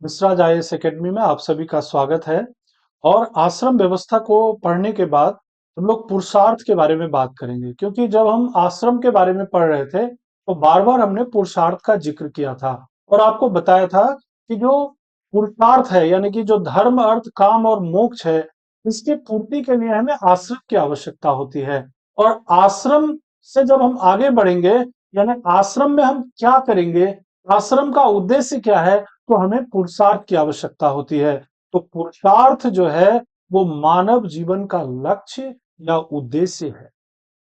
मिश्राज IAS academy में आप सभी का स्वागत है। और आश्रम व्यवस्था को पढ़ने के बाद हम लोग पुरुषार्थ के बारे में बात करेंगे, क्योंकि जब हम आश्रम के बारे में पढ़ रहे थे तो बार बार हमने पुरुषार्थ का जिक्र किया था और आपको बताया था कि जो पुरुषार्थ है यानी कि जो धर्म अर्थ काम और मोक्ष है, इसकी पूर्ति के लिए हमें आश्रम की आवश्यकता होती है। और आश्रम से जब हम आगे बढ़ेंगे यानी आश्रम में हम क्या करेंगे, आश्रम का उद्देश्य क्या है, तो हमें पुरुषार्थ की आवश्यकता होती है। तो पुरुषार्थ जो है वो मानव जीवन का लक्ष्य या उद्देश्य है।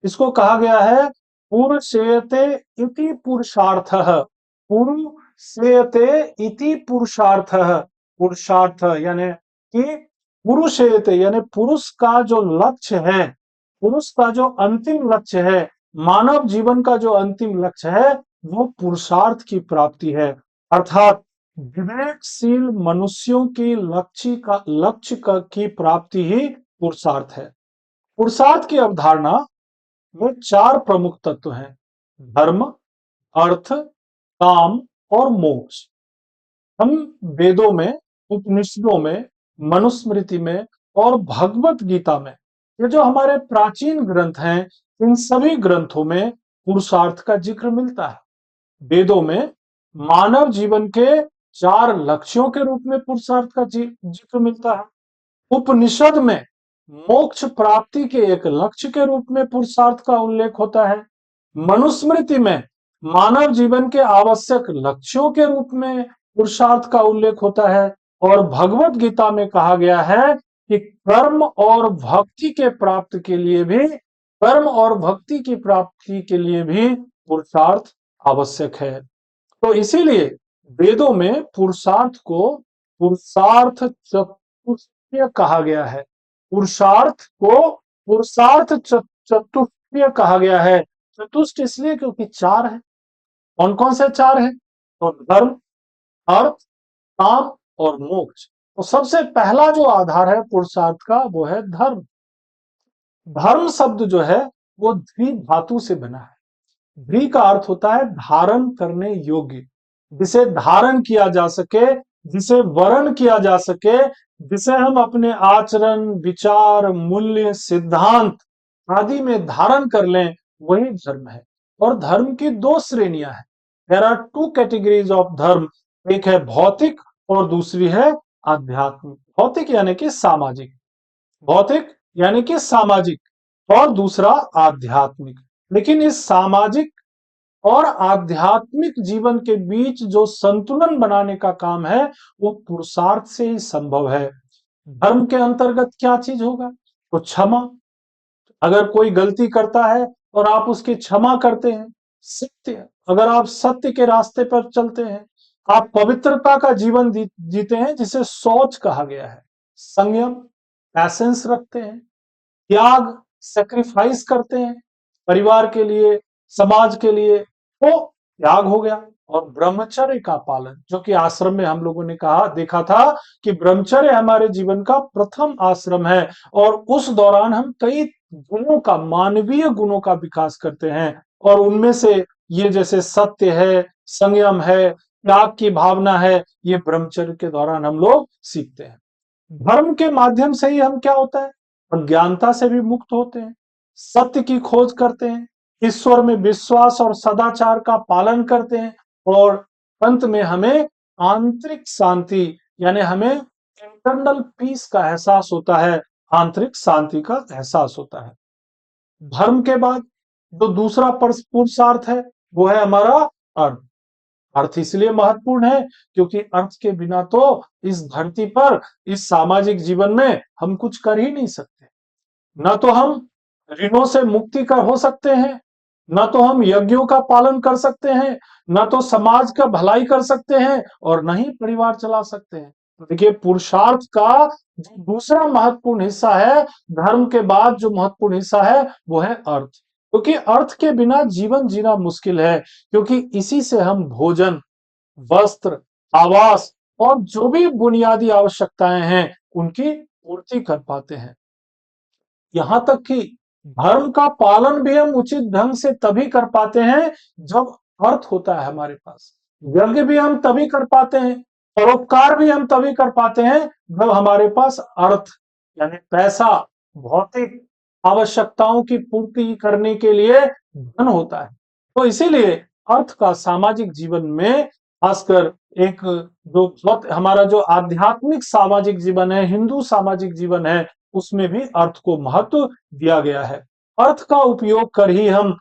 इसको कहा गया है पुरुषेयते इति पुरुषार्थः। पुरुषेयते इति पुरुषार्थः। पुरुषार्थ यानी कि पुरुषेयते यानी पुरुष का जो लक्ष्य है, पुरुष का जो अंतिम लक्ष्य है, मानव जीवन का जो अंतिम लक्ष्य है वो पुरुषार्थ की प्राप्ति है। अर्थात विवेकशील मनुष्यों की की प्राप्ति ही पुरुषार्थ है। पुरुषार्थ की अवधारणा में चार प्रमुख तत्व हैं: धर्म, अर्थ, काम और मोक्ष। हम वेदों में, उपनिषदों में, मनुस्मृति में और भगवत गीता में, ये जो हमारे प्राचीन ग्रंथ हैं, इन सभी ग्रंथों में पुरुषार्थ का जिक्र मिलता है। वेदों में मानव जीवन के चार लक्ष्यों के रूप में पुरुषार्थ का जिक्र मिलता है। उपनिषद में मोक्ष प्राप्ति के एक लक्ष्य के रूप में पुरुषार्थ का उल्लेख होता है। मनुस्मृति में मानव जीवन के आवश्यक लक्ष्यों के रूप में पुरुषार्थ का उल्लेख होता है। और भगवत गीता में कहा गया है कि कर्म और भक्ति की प्राप्ति के लिए भी पुरुषार्थ आवश्यक है। तो इसीलिए वेदों में पुरुषार्थ को पुरुषार्थ चतुष्टय कहा गया है। पुरुषार्थ को चतुष्टय कहा गया है। चतुष्ट इसलिए क्योंकि चार है। कौन कौन से चार है? तो धर्म, अर्थ, काम और मोक्ष। तो सबसे पहला जो आधार है पुरुषार्थ का वो है धर्म। धर्म शब्द जो है वो द्वि धातु से बना है। द्वि का अर्थ होता है धारण करने योग्य, जिसे धारण किया जा सके, जिसे वर्ण किया जा सके, जिसे हम अपने आचरण, विचार, मूल्य, सिद्धांत आदि में धारण कर लें, वही धर्म है। और धर्म की दो श्रेणियां हैं। There are two categories of dharma. एक है भौतिक और दूसरी है आध्यात्मिक। भौतिक यानी कि सामाजिक, भौतिक यानी कि सामाजिक और दूसरा आध्यात्मिक। लेकिन इस सामाजिक और आध्यात्मिक जीवन के बीच जो संतुलन बनाने का काम है वो पुरुषार्थ से ही संभव है। धर्म के अंतर्गत क्या चीज होगा? तो क्षमा। अगर कोई गलती करता है और आप उसकी क्षमा करते हैं। सत्य, अगर आप सत्य के रास्ते पर चलते हैं। आप पवित्रता का जीवन जीते हैं जिसे शौच कहा गया है। संयम, पैसेंस रखते हैं। त्याग, सेक्रीफाइस करते हैं परिवार के लिए, समाज के लिए, तो त्याग हो गया। और ब्रह्मचर्य का पालन, जो कि आश्रम में हम लोगों ने कहा देखा था कि ब्रह्मचर्य हमारे जीवन का प्रथम आश्रम है। और उस दौरान हम कई गुणों का, मानवीय गुणों का विकास करते हैं। और उनमें से ये जैसे सत्य है, संयम है, त्याग की भावना है, ये ब्रह्मचर्य के दौरान हम लोग सीखते हैं। धर्म के माध्यम से ही हम क्या होता है, अज्ञानता से भी मुक्त होते हैं, सत्य की खोज करते हैं, ईश्वर में विश्वास और सदाचार का पालन करते हैं। और अंत में हमें आंतरिक शांति यानी हमें इंटरनल पीस का एहसास होता है, आंतरिक शांति का एहसास होता है। धर्म के बाद जो दूसरा पुरुषार्थ है वो है हमारा अर्थ। अर्थ इसलिए महत्वपूर्ण है क्योंकि अर्थ के बिना तो इस धरती पर, इस सामाजिक जीवन में हम कुछ कर ही नहीं सकते। न तो हम ऋणों से मुक्ति कर हो सकते हैं, न तो हम यज्ञों का पालन कर सकते हैं, न तो समाज का भलाई कर सकते हैं, और न ही परिवार चला सकते हैं। तो देखिए पुरुषार्थ का जो दूसरा महत्वपूर्ण हिस्सा है, धर्म के बाद जो महत्वपूर्ण हिस्सा है वो है अर्थ। क्योंकि अर्थ के बिना जीवन जीना मुश्किल है, क्योंकि इसी से हम भोजन, वस्त्र, आवास और जो भी बुनियादी आवश्यकताएं हैं उनकी पूर्ति कर पाते हैं। यहां तक कि धर्म का पालन भी हम उचित ढंग से तभी कर पाते हैं जब अर्थ होता है हमारे पास। यज्ञ भी हम तभी कर पाते हैं परोपकार भी हम तभी कर पाते हैं जब हमारे पास अर्थ यानी पैसा, भौतिक आवश्यकताओं की पूर्ति करने के लिए धन होता है। तो इसीलिए अर्थ का सामाजिक जीवन में खासकर एक जो हमारा जो आध्यात्मिक सामाजिक जीवन है, हिंदू सामाजिक जीवन है, उसमें भी अर्थ को महत्व दिया गया है। अर्थ का उपयोग कर ही हम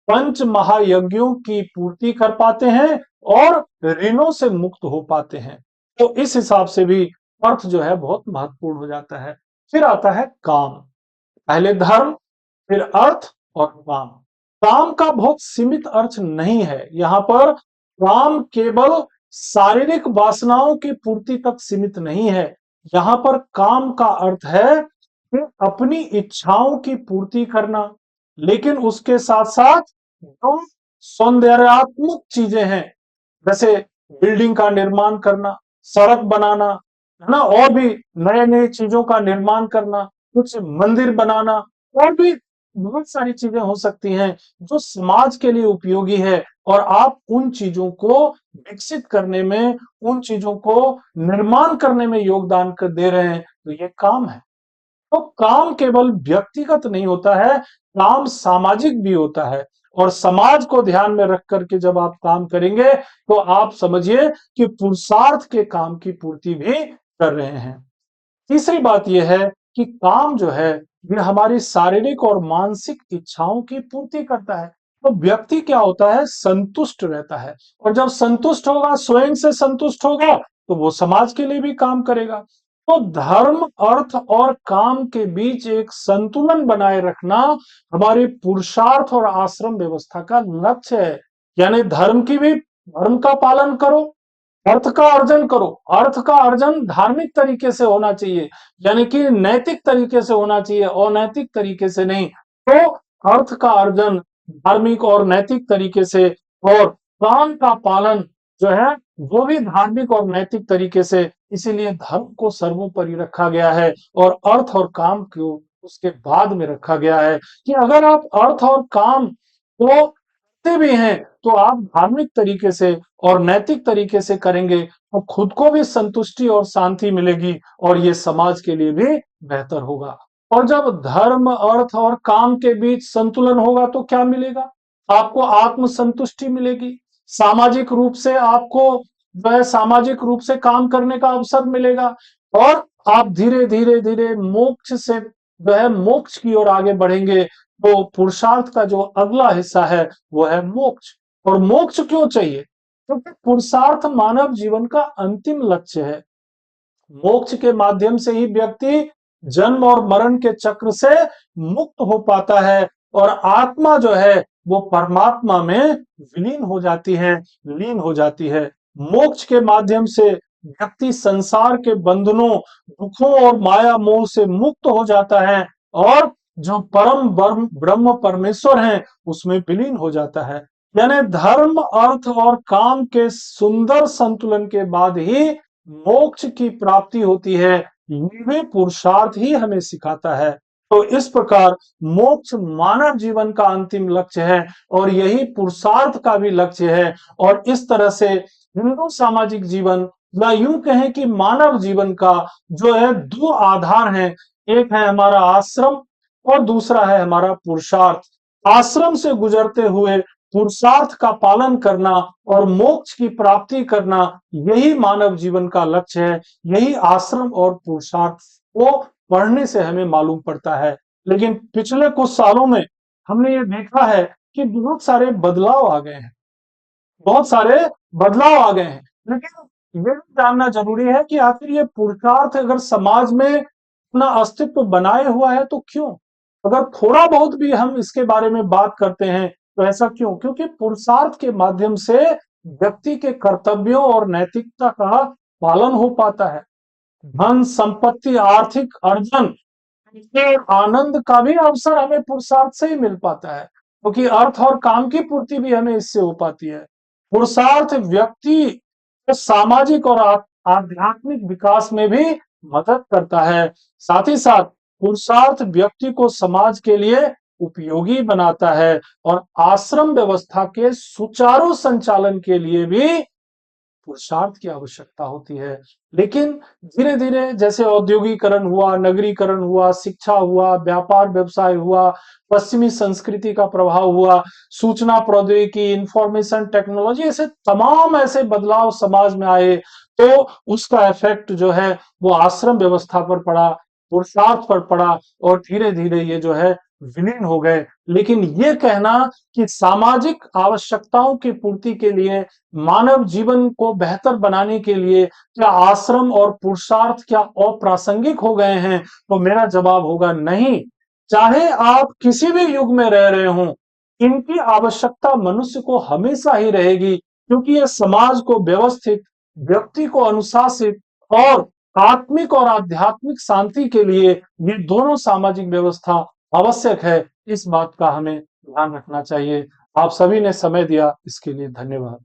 पंच महायज्ञों की पूर्ति कर पाते हैं और ऋणों से मुक्त हो पाते हैं। तो इस हिसाब से भी अर्थ जो है बहुत महत्वपूर्ण हो जाता है। फिर आता है काम। पहले धर्म, फिर अर्थ और काम। काम का बहुत सीमित अर्थ नहीं है। यहाँ पर काम केवल शारीरिक वासनाओं की पूर्ति तक सीमित नहीं है। यहाँ पर काम का अर्थ है कि अपनी इच्छाओं की पूर्ति करना, लेकिन उसके साथ साथ जो सौंदर्यात्मक चीजें हैं, जैसे बिल्डिंग का निर्माण करना, सड़क बनाना, है ना, और भी नए नए चीजों का निर्माण करना, कुछ मंदिर बनाना, और भी बहुत सारी चीजें हो सकती हैं जो समाज के लिए उपयोगी है, और आप उन चीजों को विकसित करने में, उन चीजों को निर्माण करने में योगदान कर दे रहे हैं, तो ये काम है। तो काम केवल व्यक्तिगत नहीं होता है, काम सामाजिक भी होता है। और समाज को ध्यान में रख करके जब आप काम करेंगे तो आप समझिए कि पुरुषार्थ के काम की पूर्ति भी कर रहे हैं। तीसरी बात यह है कि काम जो है ये हमारी शारीरिक और मानसिक इच्छाओं की पूर्ति करता है। तो व्यक्ति क्या होता है, संतुष्ट रहता है, और जब संतुष्ट होगा, स्वयं से संतुष्ट होगा, तो वो समाज के लिए भी काम करेगा। तो धर्म, अर्थ और काम के बीच एक संतुलन बनाए रखना हमारे पुरुषार्थ और आश्रम व्यवस्था का लक्ष्य है। यानी धर्म का पालन करो, अर्थ का अर्जन करो। अर्थ का अर्जन धार्मिक तरीके से होना चाहिए, यानी कि नैतिक तरीके से होना चाहिए, अनैतिक तरीके से नहीं। तो अर्थ का अर्जन धार्मिक और नैतिक तरीके से, और काम का पालन जो है वो भी धार्मिक और नैतिक तरीके से। इसीलिए धर्म को सर्वोपरि रखा गया है और अर्थ और काम को उसके बाद में रखा गया है, कि अगर आप अर्थ और काम को करते भी हैं तो आप धार्मिक तरीके से और नैतिक तरीके से करेंगे तो खुद को भी संतुष्टि और शांति मिलेगी, और ये समाज के लिए भी बेहतर होगा। और जब धर्म, अर्थ और काम के बीच संतुलन होगा तो क्या मिलेगा? आपको आत्म संतुष्टि मिलेगी, सामाजिक रूप से आपको जो है सामाजिक रूप से काम करने का अवसर मिलेगा, और आप धीरे धीरे धीरे मोक्ष से जो है मोक्ष की ओर आगे बढ़ेंगे। तो पुरुषार्थ का जो अगला हिस्सा है वो है मोक्ष। और मोक्ष क्यों चाहिए? क्योंकि पुरुषार्थ मानव जीवन का अंतिम लक्ष्य है। मोक्ष के माध्यम से ही व्यक्ति जन्म और मरण के चक्र से मुक्त हो पाता है, और आत्मा जो है वो परमात्मा में विलीन हो जाती है, लीन हो जाती है। मोक्ष के माध्यम से व्यक्ति संसार के बंधनों, दुखों और माया मोह से मुक्त हो जाता है, और जो परम ब्रह्म परमेश्वर है उसमें विलीन हो जाता है। यानी धर्म, अर्थ और काम के सुंदर संतुलन के बाद ही मोक्ष की प्राप्ति होती है। ये भी पुरुषार्थ ही हमें सिखाता है। तो इस प्रकार मोक्ष मानव जीवन का अंतिम लक्ष्य है, और यही पुरुषार्थ का भी लक्ष्य है। और इस तरह से हिंदू सामाजिक जीवन, या यूं कहें कि मानव जीवन का जो है दो आधार हैं, एक है हमारा आश्रम और दूसरा है हमारा पुरुषार्थ। आश्रम से गुजरते हुए पुरुषार्थ का पालन करना और मोक्ष की प्राप्ति करना, यही मानव जीवन का लक्ष्य है। यही आश्रम और पुरुषार्थ को पढ़ने से हमें मालूम पड़ता है। लेकिन पिछले कुछ सालों में हमने ये देखा है कि बहुत सारे बदलाव आ गए हैं, बहुत सारे बदलाव आ गए हैं। लेकिन ये भी जानना जरूरी है कि आखिर ये पुरुषार्थ अगर समाज में अपना अस्तित्व बनाए हुआ है तो क्यों? अगर थोड़ा बहुत भी हम इसके बारे में बात करते हैं तो ऐसा क्यों? क्योंकि पुरुषार्थ के माध्यम से व्यक्ति के कर्तव्यों और नैतिकता का पालन हो पाता है। धन संपत्ति, आर्थिक अर्जन के आनंद का भी अवसर हमें पुरुषार्थ से ही मिल पाता है, क्योंकि अर्थ और काम की पूर्ति भी हमें इससे हो पाती है। पुरुषार्थ व्यक्ति के सामाजिक और आध्यात्मिक विकास में भी मदद करता है। साथ ही साथ पुरुषार्थ व्यक्ति को समाज के लिए उपयोगी बनाता है, और आश्रम व्यवस्था के सुचारू संचालन के लिए भी पुरुषार्थ की आवश्यकता होती है। लेकिन धीरे-धीरे जैसे औद्योगीकरण हुआ, नगरीकरण हुआ, शिक्षा हुआ, व्यापार व्यवसाय हुआ, पश्चिमी संस्कृति का प्रभाव हुआ, सूचना प्रौद्योगिकी, इंफॉर्मेशन टेक्नोलॉजी, ऐसे तमाम ऐसे बदलाव समाज में आए, तो उसका इफेक्ट जो है वो आश्रम व्यवस्था पर पड़ा, पुरुषार्थ पर पड़ा और धीरे-धीरे ये जो है विलीन हो गए। लेकिन ये कहना कि सामाजिक आवश्यकताओं की पूर्ति के लिए, मानव जीवन को बेहतर बनाने के लिए क्या आश्रम और पुरुषार्थ क्या अप्रासंगिक हो गए हैं? तो मेरा जवाब होगा नहीं। चाहे आप किसी भी युग में रह रहे हों, इनकी आवश्यकता मनुष्य को हमेशा ही रहेगी, क्योंकि ये समाज को व्यवस्थित, व्यक्ति को अनुशासित और आत्मिक और आध्यात्मिक शांति के लिए ये दोनों सामाजिक व्यवस्था आवश्यक है। इस बात का हमें ध्यान रखना चाहिए। आप सभी ने समय दिया, इसके लिए धन्यवाद।